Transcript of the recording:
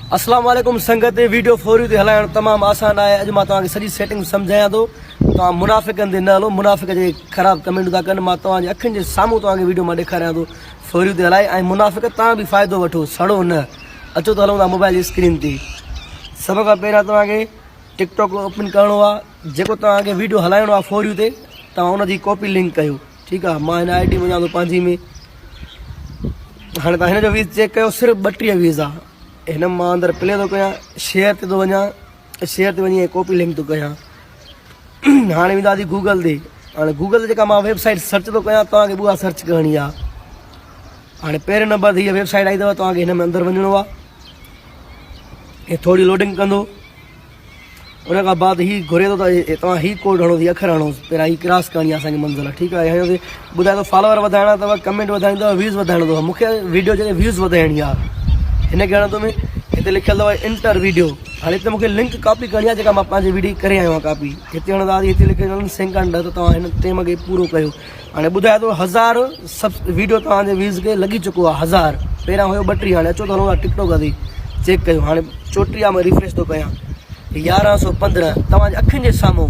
अस्सलाम वालेकुम संगत वीडियो फोरियो ते हलाइण तमाम आसान है। अज मां तव्हांखे सॼी सेटिंग सम्झायां थो। तव्हां मुनाफ़िकनि ते न हलो, मुनाफ़िक जे ख़राब कमेंट था कनि। मां तव्हांजे अखियुनि जे साम्हूं तव्हांखे वीडियो मां ॾेखारियां थो फोरियो ते हलाए। ऐं मुनाफ़िक तव्हां बि फ़ाइदो वठो, सड़ो न। अचो त हलूं था मोबाइल जी स्क्रीन ते। सभ खां पहिरियां तव्हांखे टिकटॉक ओपन करिणो आहे। जेको तव्हांखे वीडियो हलाइणो आहे फोरियो ते, तव्हां उनजी कॉपी लिंक कयो। ठीकु आहे, मां हिन ID वञा थो पंहिंजी में। हाणे तव्हां हिन जो व्यूज़ चेक कयो, सिर्फ़ु 32 व्यूज़ आहे। हिन मां अंदरि प्ले थो कयां, शेयर ते थो वञा, शेयर ते वञी कॉपी लिंक थो कयां। हाणे वेंदासीं गूगल ते। हाणे गूगल ते जेका मां वेबसाइट सर्च थो कयां, तव्हांखे उहा सर्च करणी आहे। हाणे पहिरें नंबर ते हीअ वेबसाइट आई अथव, तव्हांखे हिन में अंदरि वञिणो आहे। हे थोरी लोडिंग कंदो। उन खां बाद हीअ घुरे थो त तव्हां हीअ कोड हणो, हीअ अखर हणो। पहिरियां हीअ क्रॉस करणी आहे असांजी मंज़िल। ठीकु आहे, हिन ते ॿुधाए थो फॉलोवर वधाइणा अथव, कमेंट वधाइणी अथव, व्यूज़ वधाइणो अथव। मूंखे वीडियो जे व्यूज़ वधाइणी आहे। हिन खे हणंदो में हिते लिखियलु अथव इंटर वीडियो। हाणे हिते मूंखे लिंक कॉपी करणी आहे, जेका मां पंहिंजी वीडियो करे आयो आहियां कॉपी। हिते हणंदासीं, हिते लिखियलु सेकंड, त तव्हां हिन टेम खे पूरो कयो। हाणे ॿुधाए थो 1000 सभु वीडियो तव्हांजे व्यूज़ खे लॻी चुको आहे। 1000 पहिरियां हुयो 32। हाणे अचो त हलूं था टिकटॉक ते, चेक कयो। हाणे 34 मां रिफ्रेश थो कयां, 1115 तव्हांजे अखियुनि जे साम्हूं।